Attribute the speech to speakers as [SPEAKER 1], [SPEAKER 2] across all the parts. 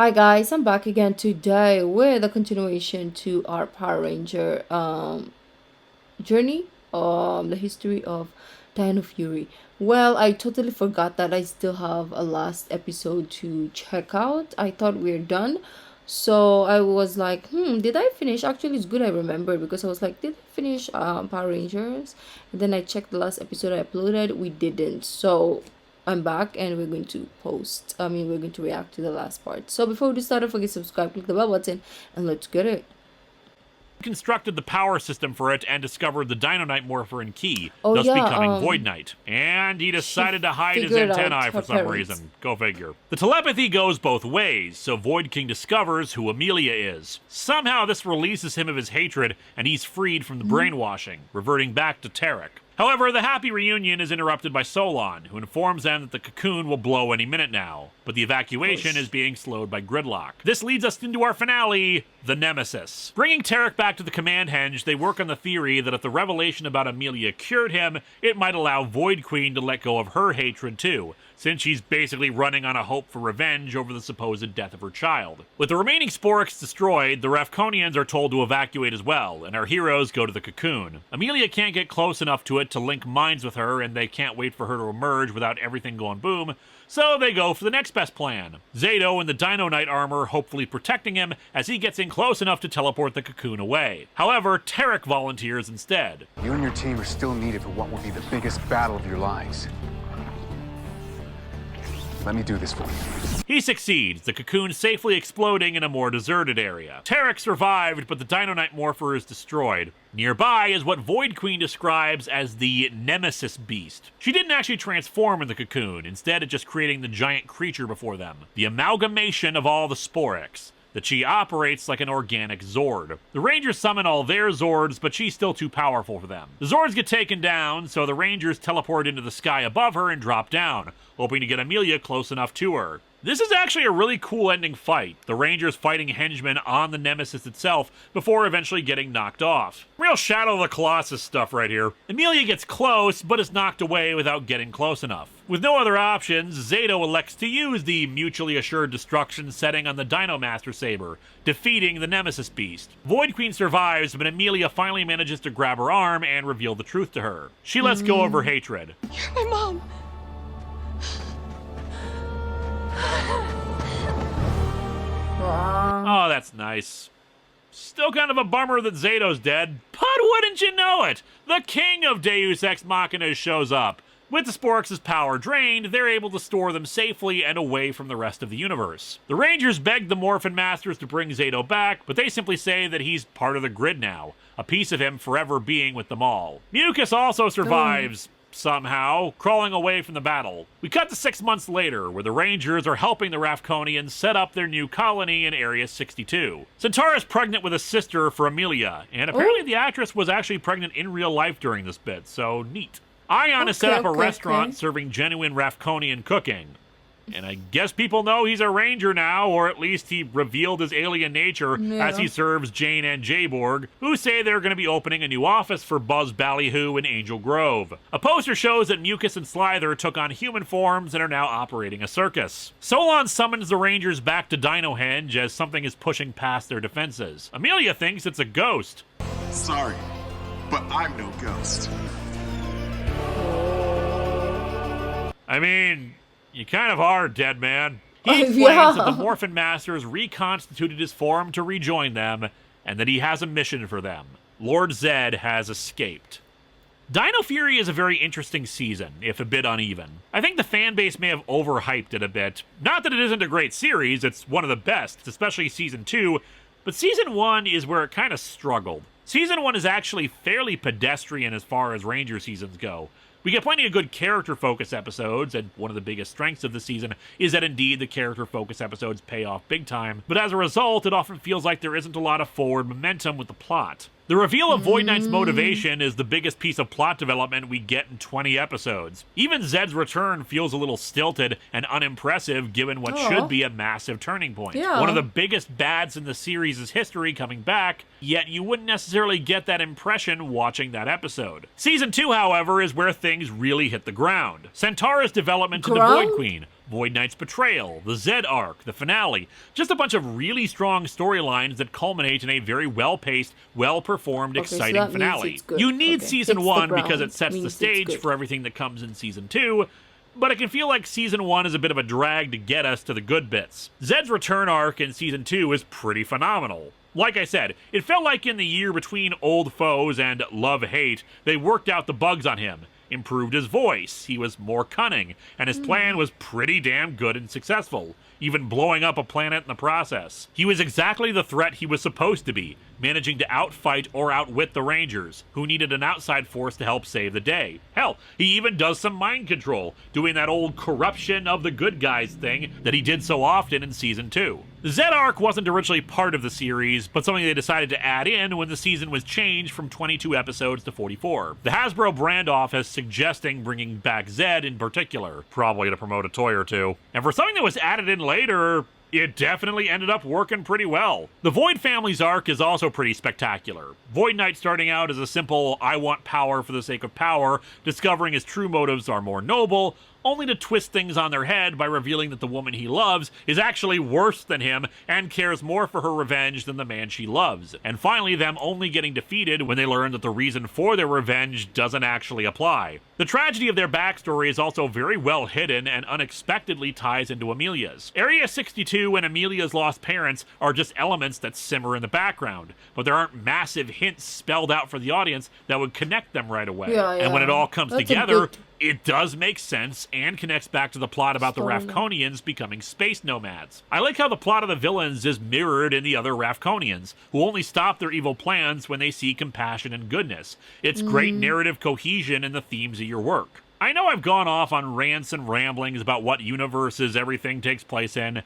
[SPEAKER 1] Hi guys, I'm back again today with a continuation to our Power Ranger journey, the history of Dino Fury. Well, I totally forgot that I still have a last episode to check out. I thought we are done. So I was like, did I finish? Actually, it's good I remember because I was like, did I finish Power Rangers? And then I checked the last episode I uploaded. We didn't. So I'm back and we're going to we're going to react to the last part. So before we start, don't forget to subscribe, click the bell button, and let's get it.
[SPEAKER 2] Constructed the power system for it and discovered the Dynamite Morpher and key,
[SPEAKER 1] Oh
[SPEAKER 2] thus
[SPEAKER 1] yeah,
[SPEAKER 2] becoming Void Knight. And he decided to hide his
[SPEAKER 1] figured out
[SPEAKER 2] antennae
[SPEAKER 1] her
[SPEAKER 2] for some
[SPEAKER 1] parents.
[SPEAKER 2] reason. Go figure. The telepathy goes both ways, so Void King discovers who Amelia is. Somehow this releases him of his hatred, and he's freed from the brainwashing, reverting back to Tarek. However, the happy reunion is interrupted by Solon, who informs them that the cocoon will blow any minute now, but the evacuation is being slowed by gridlock. This leads us into our finale, the Nemesis. Bringing Tarek back to the command henge, they work on the theory that if the revelation about Amelia cured him, it might allow Void Queen to let go of her hatred too, since she's basically running on a hope for revenge over the supposed death of her child. With the remaining Sporix destroyed, the Rafkonians are told to evacuate as well, and our heroes go to the cocoon. Amelia can't get close enough to it to link minds with her, and they can't wait for her to emerge without everything going boom, so they go for the next best plan. Zato in the Dino Knight armor hopefully protecting him as he gets in close enough to teleport the cocoon away. However, Tarek volunteers instead.
[SPEAKER 3] You and your team are still needed for what will be the biggest battle of your lives. Let me do this for you.
[SPEAKER 2] He succeeds, the cocoon safely exploding in a more deserted area. Tarek survived, but the Dino Knight Morpher is destroyed. Nearby is what Void Queen describes as the Nemesis beast. She didn't actually transform in the cocoon, instead of just creating the giant creature before them. The amalgamation of all the Sporix. That she operates like an organic Zord. The Rangers summon all their Zords, but she's still too powerful for them. The Zords get taken down, so the Rangers teleport into the sky above her and drop down, hoping to get Amelia close enough to her. This is actually a really cool ending fight, the Rangers fighting henchmen on the Nemesis itself before eventually getting knocked off. Real Shadow of the Colossus stuff right here. Amelia gets close, but is knocked away without getting close enough. With no other options, Zato elects to use the mutually assured destruction setting on the Dino Master Saber, defeating the Nemesis beast. Void Queen survives, but Amelia finally manages to grab her arm and reveal the truth to her. She lets go of her hatred.
[SPEAKER 4] You're my mom.
[SPEAKER 2] Oh, that's nice. Still kind of a bummer that Zato's dead, but wouldn't you know it? The king of Deus Ex Machina shows up. With the Sporix's power drained, they're able to store them safely and away from the rest of the universe. The Rangers beg the Morphin Masters to bring Zato back, but they simply say that he's part of the grid now, a piece of him forever being with them all. Mucus also survives. Somehow, crawling away from the battle. We cut to 6 months later, where the Rangers are helping the Rafkonians set up their new colony in Area 62. Centaura's pregnant with a sister for Amelia, and apparently the actress was actually pregnant in real life during this bit, so neat. Ion has set up a restaurant serving genuine Rafkonian cooking. And I guess people know he's a ranger now, or at least he revealed his alien nature as he serves Jane and Jayborg, who say they're going to be opening a new office for Buzz Ballyhoo in Angel Grove. A poster shows that Mucus and Slither took on human forms and are now operating a circus. Solon summons the Rangers back to Dino Henge as something is pushing past their defenses. Amelia thinks it's a ghost.
[SPEAKER 5] Sorry, but I'm no ghost.
[SPEAKER 2] I mean, you kind of are, dead man. He explains that the Morphin Masters reconstituted his form to rejoin them, and that he has a mission for them. Lord Zed has escaped. Dino Fury is a very interesting season, if a bit uneven. I think the fanbase may have overhyped it a bit. Not that it isn't a great series, it's one of the best, especially Season 2, but Season 1 is where it kind of struggled. Season 1 is actually fairly pedestrian as far as Ranger seasons go. We get plenty of good character-focus episodes, and one of the biggest strengths of the season is that indeed the character-focus episodes pay off big time, but as a result, it often feels like there isn't a lot of forward momentum with the plot. The reveal of Void Knight's motivation is the biggest piece of plot development we get in 20 episodes. Even Zed's return feels a little stilted and unimpressive given what should be a massive turning point. One of the biggest bads in the series' history coming back, yet you wouldn't necessarily get that impression watching that episode. Season 2, however, is where things really hit the ground. Centaura's development to the Void Queen, Void Knight's betrayal, the Zed arc, the finale. Just a bunch of really strong storylines that culminate in a very well-paced, well-performed,
[SPEAKER 1] Okay, so
[SPEAKER 2] exciting
[SPEAKER 1] that means
[SPEAKER 2] finale.
[SPEAKER 1] it's good.
[SPEAKER 2] You need
[SPEAKER 1] Okay.
[SPEAKER 2] Season
[SPEAKER 1] Hits the
[SPEAKER 2] 1 because
[SPEAKER 1] ground,
[SPEAKER 2] it sets the
[SPEAKER 1] means it's
[SPEAKER 2] stage
[SPEAKER 1] good.
[SPEAKER 2] for everything that comes in Season 2, but it can feel like Season 1 is a bit of a drag to get us to the good bits. Zed's return arc in Season 2 is pretty phenomenal. Like I said, it felt like in the year between Old Foes and Love-Hate, they worked out the bugs on him, improved his voice, he was more cunning, and his plan was pretty damn good and successful, even blowing up a planet in the process. He was exactly the threat he was supposed to be, managing to outfight or outwit the Rangers, who needed an outside force to help save the day. Hell, he even does some mind control, doing that old corruption of the good guys thing that he did so often in Season 2. The Zed arc wasn't originally part of the series, but something they decided to add in when the season was changed from 22 episodes to 44. The Hasbro brand office suggesting bringing back Zed in particular, probably to promote a toy or two. And for something that was added in later, it definitely ended up working pretty well. The Void family's arc is also pretty spectacular. Void Knight starting out as a simple, I want power for the sake of power, discovering his true motives are more noble, only to twist things on their head by revealing that the woman he loves is actually worse than him and cares more for her revenge than the man she loves. And finally, them only getting defeated when they learn that the reason for their revenge doesn't actually apply. The tragedy of their backstory is also very well hidden and unexpectedly ties into Amelia's. Area 62 and Amelia's lost parents are just elements that simmer in the background, but there aren't massive hints spelled out for the audience that would connect them right away. And when it all comes
[SPEAKER 1] That's a
[SPEAKER 2] together,
[SPEAKER 1] good
[SPEAKER 2] it does make sense and connects back to the plot about the
[SPEAKER 1] storyline.
[SPEAKER 2] Rafkonians becoming space nomads. I like how the plot of the villains is mirrored in the other Rafkonians, who only stop their evil plans when they see compassion and goodness. It's great narrative cohesion in the themes of your work. I know I've gone off on rants and ramblings about what universes everything takes place in,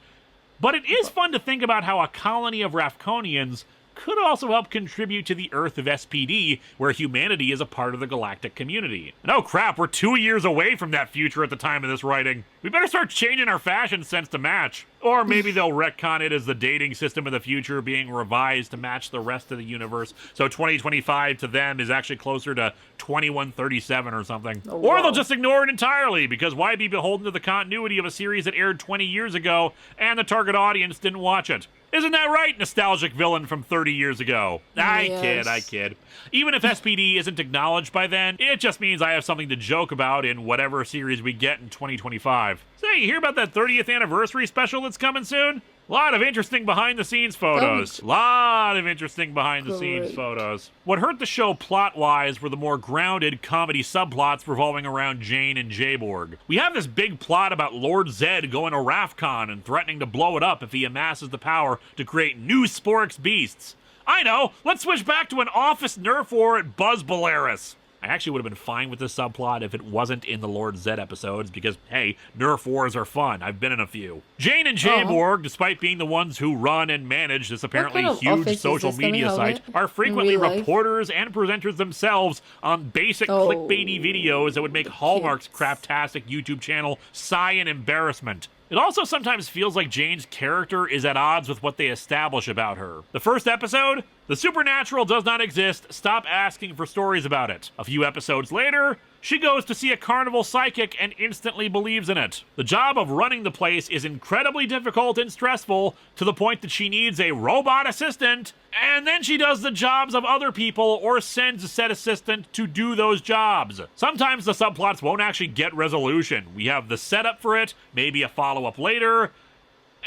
[SPEAKER 2] but it is fun to think about how a colony of Rafkonians could also help contribute to the Earth of SPD, where humanity is a part of the galactic community. And oh crap, we're 2 years away from that future at the time of this writing. We better start changing our fashion sense to match. Or maybe they'll retcon it as the dating system of the future being revised to match the rest of the universe, so 2025 to them is actually closer to 2137 or something.
[SPEAKER 1] Oh,
[SPEAKER 2] or
[SPEAKER 1] wow.
[SPEAKER 2] they'll just ignore it entirely, because why be beholden to the continuity of a series that aired 20 years ago and the target audience didn't watch it? Isn't that right, nostalgic villain from 30 years ago?
[SPEAKER 1] Yes.
[SPEAKER 2] I kid. Even if SPD isn't acknowledged by then, it just means I have something to joke about in whatever series we get in 2025. Say, you hear about that 30th anniversary special that's coming soon? A lot of interesting behind-the-scenes photos.
[SPEAKER 1] Great.
[SPEAKER 2] Photos. What hurt the show plot-wise were the more grounded comedy subplots revolving around Jane and Jayborg. We have this big plot about Lord Zed going to Rafcon and threatening to blow it up if he amasses the power to create new Sporix beasts. I know! Let's switch back to an office Nerf war at Buzz Belarus. I actually would have been fine with this subplot if it wasn't in the Lord Zed episodes, because, hey, Nerf wars are fun. I've been in a few. Jane and Jayborg, despite being the ones who run and manage this apparently
[SPEAKER 1] kind of
[SPEAKER 2] huge
[SPEAKER 1] office is
[SPEAKER 2] social
[SPEAKER 1] this? Let me
[SPEAKER 2] media
[SPEAKER 1] have
[SPEAKER 2] site,
[SPEAKER 1] it
[SPEAKER 2] are
[SPEAKER 1] in
[SPEAKER 2] frequently
[SPEAKER 1] real life.
[SPEAKER 2] reporters and presenters themselves on basic clickbaity videos that would make Hallmark's craptastic YouTube channel sigh in embarrassment. It also sometimes feels like Jane's character is at odds with what they establish about her. The first episode, the supernatural does not exist, stop asking for stories about it. A few episodes later, she goes to see a carnival psychic and instantly believes in it. The job of running the place is incredibly difficult and stressful, to the point that she needs a robot assistant, and then she does the jobs of other people or sends a said assistant to do those jobs. Sometimes the subplots won't actually get resolution. We have the setup for it, maybe a follow-up later,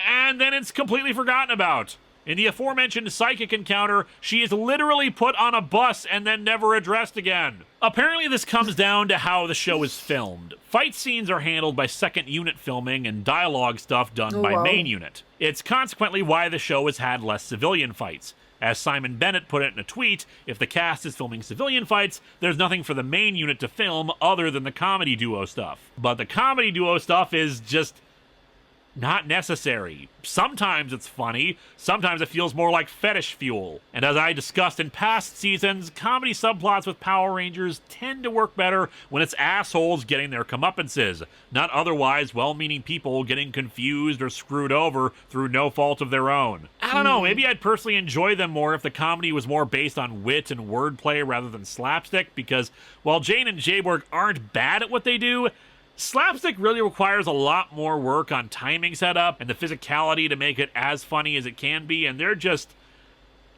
[SPEAKER 2] and then it's completely forgotten about. In the aforementioned psychic encounter, she is literally put on a bus and then never addressed again. Apparently this comes down to how the show is filmed. Fight scenes are handled by second unit filming and dialogue stuff done by main unit. It's consequently why the show has had less civilian fights. As Simon Bennett put it in a tweet, if the cast is filming civilian fights, there's nothing for the main unit to film other than the comedy duo stuff. But the comedy duo stuff is just not necessary. Sometimes it's funny, sometimes it feels more like fetish fuel. And as I discussed in past seasons, comedy subplots with Power Rangers tend to work better when it's assholes getting their comeuppances, not otherwise well-meaning people getting confused or screwed over through no fault of their own. I don't know, maybe I'd personally enjoy them more if the comedy was more based on wit and wordplay rather than slapstick, because while Jane and Jayborg aren't bad at what they do, Slapstick really requires a lot more work on timing setup and the physicality to make it as funny as it can be, and they're just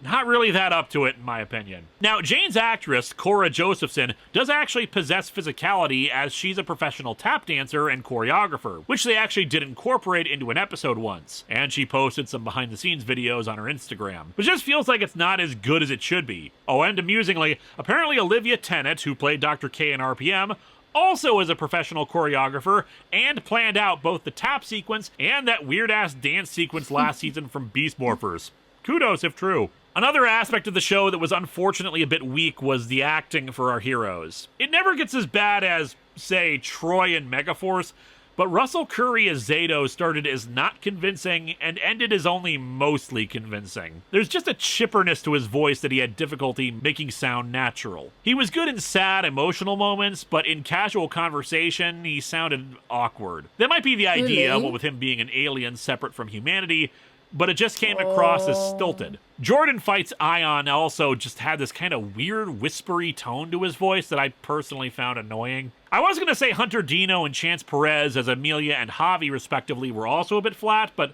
[SPEAKER 2] not really that up to it, in my opinion. Now, Jane's actress, Cora Josephson, does actually possess physicality, as she's a professional tap dancer and choreographer, which they actually did incorporate into an episode once, and she posted some behind-the-scenes videos on her Instagram. But it just feels like it's not as good as it should be. Oh, and amusingly, apparently Olivia Tennant, who played Dr. K in RPM, also is a professional choreographer and planned out both the tap sequence and that weird-ass dance sequence last season from Beast Morphers. Kudos if true. Another aspect of the show that was unfortunately a bit weak was the acting for our heroes. It never gets as bad as, say, Troy in Megaforce, but Russell Curry as Zato started as not convincing and ended as only mostly convincing. There's just a chipperness to his voice that he had difficulty making sound natural. He was good in sad, emotional moments, but in casual conversation, he sounded awkward. That might be the idea, what with him being an alien separate from humanity, but it just came across as stilted. Jordan Fights Ion also just had this kind of weird whispery tone to his voice that I personally found annoying. I was going to say Hunter Dino and Chance Perez as Amelia and Javi respectively were also a bit flat, but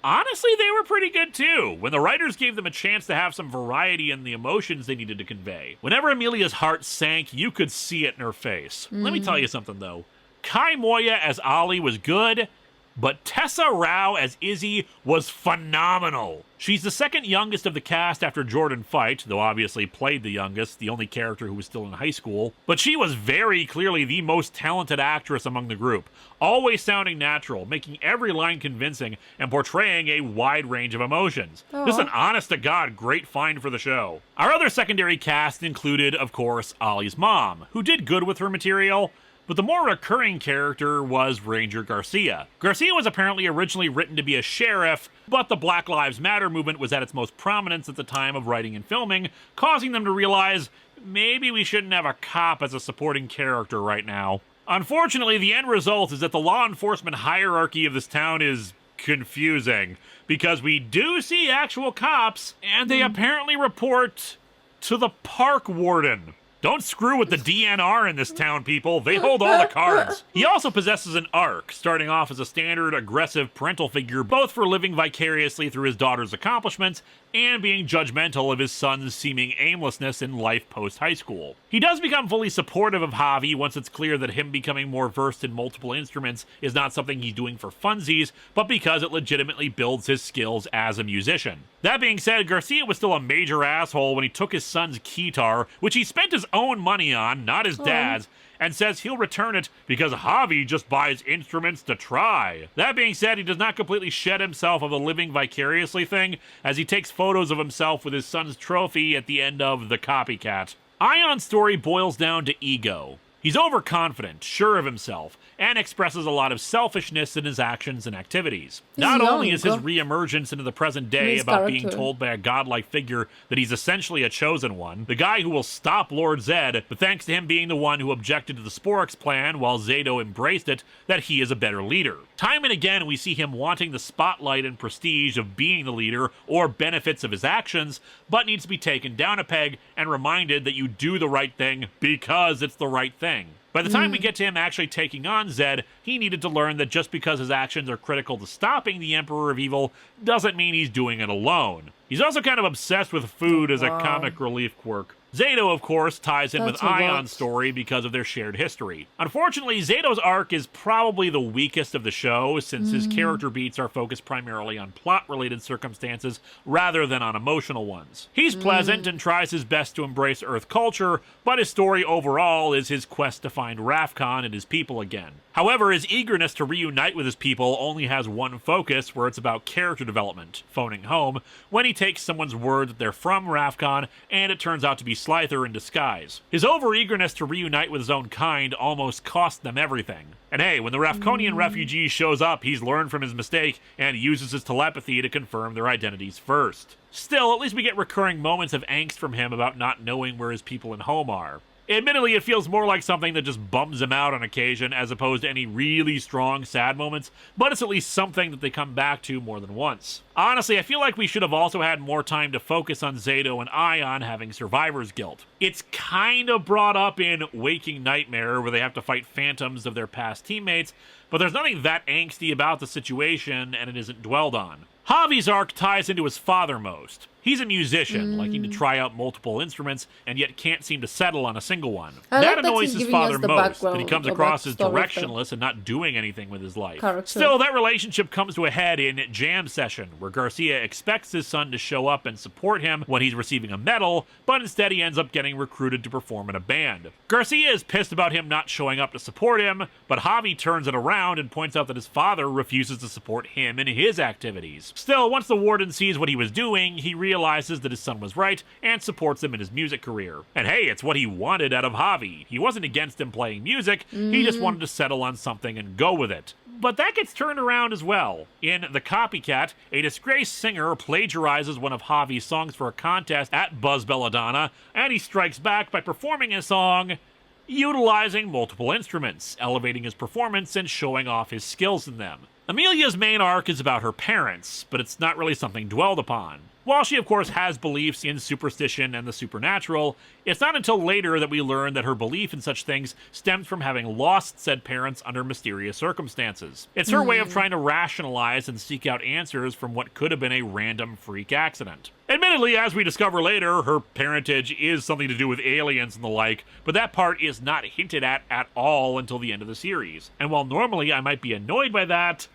[SPEAKER 2] honestly they were pretty good too, when the writers gave them a chance to have some variety in the emotions they needed to convey. Whenever Amelia's heart sank, you could see it in her face. Let me tell you something though. Kai Moya as Ollie was good, but Tessa Rao as Izzy was phenomenal. She's the second youngest of the cast after Jordan Fight, though obviously played the youngest, the only character who was still in high school. But she was very clearly the most talented actress among the group, always sounding natural, making every line convincing, and portraying a wide range of emotions. Just an honest-to-God great find for the show. Our other secondary cast included, of course, Ollie's mom, who did good with her material, but the more recurring character was Ranger Garcia. Garcia was apparently originally written to be a sheriff, but the Black Lives Matter movement was at its most prominence at the time of writing and filming, causing them to realize maybe we shouldn't have a cop as a supporting character right now. Unfortunately, the end result is that the law enforcement hierarchy of this town is confusing, because we do see actual cops, and they apparently report to the park warden. Don't screw with the DNR in this town, people. They hold all the cards. He also possesses an arc, starting off as a standard aggressive parental figure, both for living vicariously through his daughter's accomplishments and being judgmental of his son's seeming aimlessness in life post-high school. He does become fully supportive of Javi once it's clear that him becoming more versed in multiple instruments is not something he's doing for funsies, but because it legitimately builds his skills as a musician. That being said, Garcia was still a major asshole when he took his son's keytar, which he spent his own money on, not his dad's, and says he'll return it because Javi just buys instruments to try. That being said, he does not completely shed himself of the living vicariously thing, as he takes photos of himself with his son's trophy at the end of The Copycat. Ion's story boils down to ego. He's overconfident, sure of himself, and expresses a lot of selfishness in his actions and activities. Not only is his re-emergence into the present day about being told by a godlike figure that he's essentially a chosen one, the guy who will stop Lord Zed, but thanks to him being the one who objected to the Sporix plan while Zato embraced it, that he is a better leader. Time and again we see him wanting the spotlight and prestige of being the leader or benefits of his actions, but needs to be taken down a peg and reminded that you do the right thing because it's the right thing. By the time we get to him actually taking on Zed, he needed to learn that just because his actions are critical to stopping the Emperor of Evil doesn't mean he's doing it alone. He's also kind of obsessed with food as a comic relief quirk. Zato, of course, ties in with Ion's story because of their shared history. Unfortunately, Zato's arc is probably the weakest of the show, since his character beats are focused primarily on plot-related circumstances rather than on emotional ones. He's pleasant and tries his best to embrace Earth culture, but his story overall is his quest to find Rafkon and his people again. However, his eagerness to reunite with his people only has one focus, where it's about character development, phoning home, when he takes someone's word that they're from Rafkon, and it turns out to be Slyther in disguise. His over-eagerness to reunite with his own kind almost cost them everything. And hey, when the Rafkonian refugee shows up, he's learned from his mistake and uses his telepathy to confirm their identities first. Still, at least we get recurring moments of angst from him about not knowing where his people and home are. Admittedly, it feels more like something that just bums him out on occasion as opposed to any really strong sad moments, but it's at least something that they come back to more than once. Honestly, I feel like we should have also had more time to focus on Zato and Ion having survivor's guilt. It's kind of brought up in Waking Nightmare, where they have to fight phantoms of their past teammates, but there's nothing that angsty about the situation, and it isn't dwelled on. Javi's arc ties into his father most. He's a musician, liking to try out multiple instruments, and yet can't seem to settle on a single one. That annoys his father most, that he comes across as directionless and not doing anything with his life. Still, that relationship comes to a head in Jam Session, where Garcia expects his son to show up and support him when he's receiving a medal, but instead he ends up getting recruited to perform in a band. Garcia is pissed about him not showing up to support him, but Javi turns it around and points out that his father refuses to support him in his activities. Still, once the warden sees what he was doing, he realizes that his son was right and supports him in his music career. And hey, it's what he wanted out of Javi. He wasn't against him playing music, he just wanted to settle on something and go with it. But that gets turned around as well. In The Copycat, a disgraced singer plagiarizes one of Javi's songs for a contest at Buzz Belladonna, and he strikes back by performing a song utilizing multiple instruments, elevating his performance and showing off his skills in them. Amelia's main arc is about her parents, but it's not really something dwelled upon. While she, of course, has beliefs in superstition and the supernatural, it's not until later that we learn that her belief in such things stems from having lost said parents under mysterious circumstances. It's her way of trying to rationalize and seek out answers from what could have been a random freak accident. Admittedly, as we discover later, her parentage is something to do with aliens and the like, but that part is not hinted at all until the end of the series. And while normally I might be annoyed by that,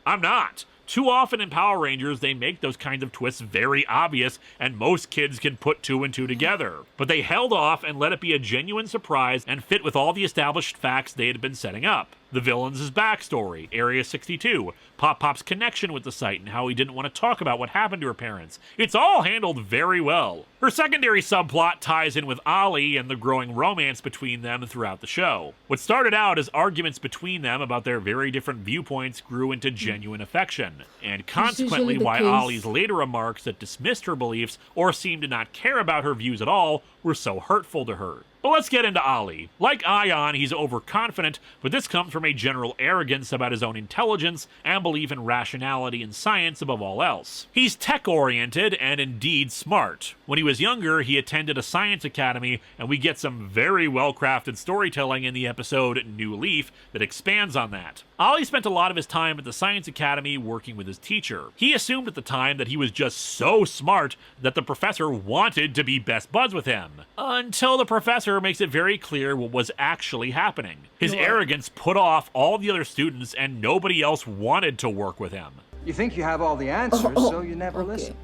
[SPEAKER 2] I'm not. Too often in Power Rangers, they make those kinds of twists very obvious, and most kids can put two and two together. But they held off and let it be a genuine surprise and fit with all the established facts they had been setting up. The villain's backstory, Area 62, Pop-Pop's connection with the site and how he didn't want to talk about what happened to her parents. It's all handled very well. Her secondary subplot ties in with Ollie and the growing romance between them throughout the show. What started out as arguments between them about their very different viewpoints grew into genuine affection, and consequently why Ollie's later remarks that dismissed her beliefs or seemed to not care about her views at all were so hurtful to her. But let's get into Ollie. Like Ion, he's overconfident, but this comes from a general arrogance about his own intelligence and belief in rationality and science above all else. He's tech-oriented and indeed smart. When he was younger, he attended a science academy, and we get some very well-crafted storytelling in the episode New Leaf that expands on that. Ollie spent a lot of his time at the science academy working with his teacher. He assumed at the time that he was just so smart that the professor wanted to be best buds with him. Until the professor makes it very clear what was actually happening. His arrogance put off all the other students and nobody else wanted to work with him.
[SPEAKER 4] You think you have all the answers, so you never listen.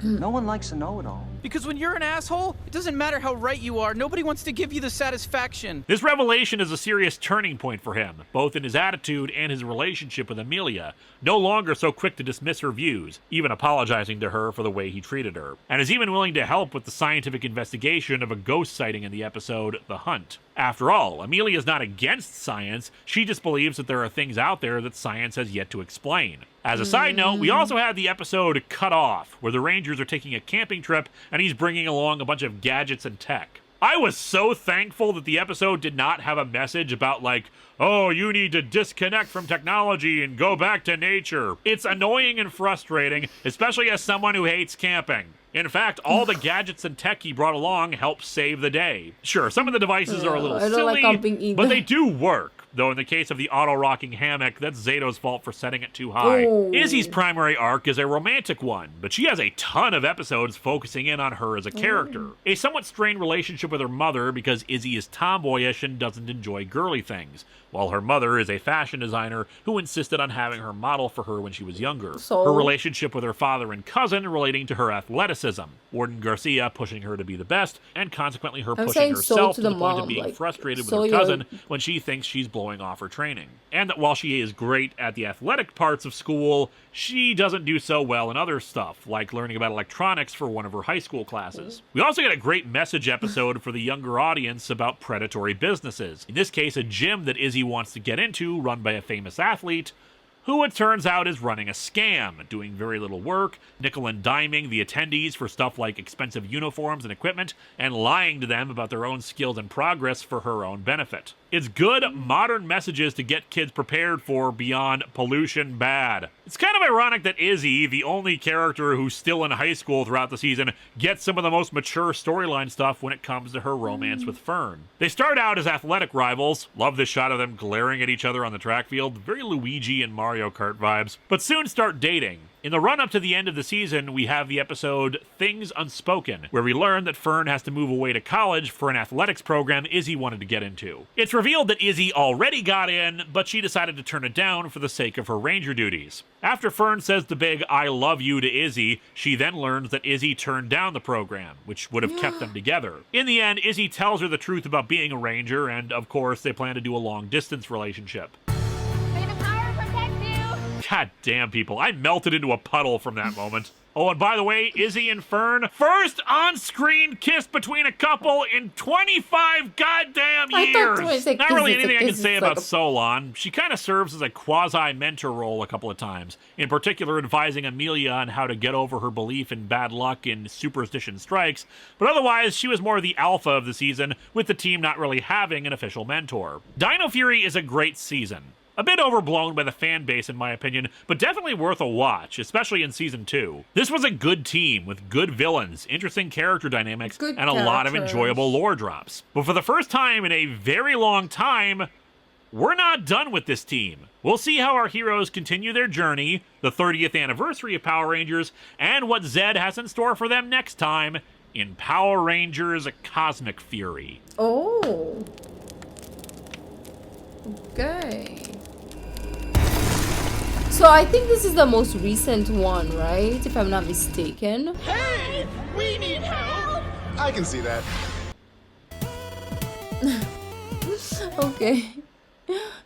[SPEAKER 4] No one likes to know it all.
[SPEAKER 6] Because when you're an asshole, it doesn't matter how right you are, nobody wants to give you the satisfaction.
[SPEAKER 2] This revelation is a serious turning point for him, both in his attitude and his relationship with Amelia, no longer so quick to dismiss her views, even apologizing to her for the way he treated her, and is even willing to help with the scientific investigation of a ghost sighting in the episode The Hunt. After all, Amelia is not against science, she just believes that there are things out there that science has yet to explain. As a side note, we also had the episode Cut Off, where the Rangers are taking a camping trip and he's bringing along a bunch of gadgets and tech. I was so thankful that the episode did not have a message about like, oh, you need to disconnect from technology and go back to nature. It's annoying and frustrating, especially as someone who hates camping. In fact, all the gadgets and tech he brought along help save the day. Sure, some of the devices are a little silly, but they do work. Though in the case of the auto-rocking hammock, that's Zato's fault for setting it too high. Izzy's primary arc is a romantic one, but she has a ton of episodes focusing in on her as a character. A somewhat strained relationship with her mother because Izzy is tomboyish and doesn't enjoy girly things, while her mother is a fashion designer who insisted on having her model for her when she was younger. Her relationship with her father and cousin relating to her athleticism. Warden Garcia pushing her to be the best, and consequently her pushing herself to the point of being frustrated with her cousin when she thinks she's blowing off her training. And that while she is great at the athletic parts of school, she doesn't do so well in other stuff, like learning about electronics for one of her high school classes. We also get a great message episode for the younger audience about predatory businesses. In this case, a gym that Izzy wants to get into, run by a famous athlete, who it turns out is running a scam, doing very little work, nickel and diming the attendees for stuff like expensive uniforms and equipment, and lying to them about their own skills and progress for her own benefit. It's good, modern messages to get kids prepared for beyond pollution bad. It's kind of ironic that Izzy, the only character who's still in high school throughout the season, gets some of the most mature storyline stuff when it comes to her romance with Fern. They start out as athletic rivals. Love this shot of them glaring at each other on the track field. Very Luigi and Mario Kart vibes. But soon start dating. In the run-up to the end of the season, we have the episode Things Unspoken, where we learn that Fern has to move away to college for an athletics program Izzy wanted to get into. It's revealed that Izzy already got in, but she decided to turn it down for the sake of her ranger duties. After Fern says the big "I love you" to Izzy, she then learns that Izzy turned down the program, which would have kept them together. In the end, Izzy tells her the truth about being a ranger, and of course, they plan to do a long-distance relationship. God damn, people. I melted into a puddle from that moment. Oh, and by the way, Izzy and Fern, first on-screen kiss between a couple in 25 goddamn years. Not really anything I can say about Solon. She kind of serves as a quasi-mentor role a couple of times, in particular advising Amelia on how to get over her belief in bad luck and superstition strikes, but otherwise she was more the alpha of the season, with the team not really having an official mentor. Dino Fury is a great season. A bit overblown by the fan base in my opinion, but definitely worth a watch, especially in Season 2. This was a good team with good villains, interesting character dynamics, and a lot of enjoyable lore drops. But for the first time in a very long time, we're not done with this team. We'll see how our heroes continue their journey, the 30th anniversary of Power Rangers, and what Zed has in store for them next time in Power Rangers Cosmic Fury.
[SPEAKER 1] Oh. Okay. So I think this is the most recent one, right? If I'm not mistaken.
[SPEAKER 5] Hey, we need help. I can see that.
[SPEAKER 1] Okay.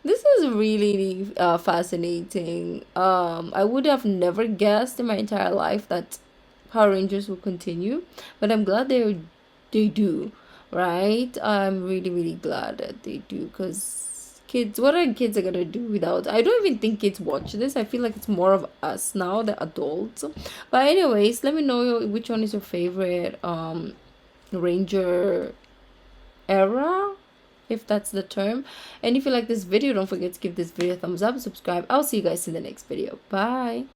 [SPEAKER 1] This is really fascinating. I would have never guessed in my entire life that Power Rangers will continue, but I'm glad they do, right? I'm really glad that they do, because kids, what are kids gonna do without? I don't even think kids watch this. I feel like it's more of us now, the adults. But anyways, let me know which one is your favorite Ranger era, if that's the term. And if you like this video, don't forget to give this video a thumbs up, subscribe. I'll see you guys in the next video. Bye.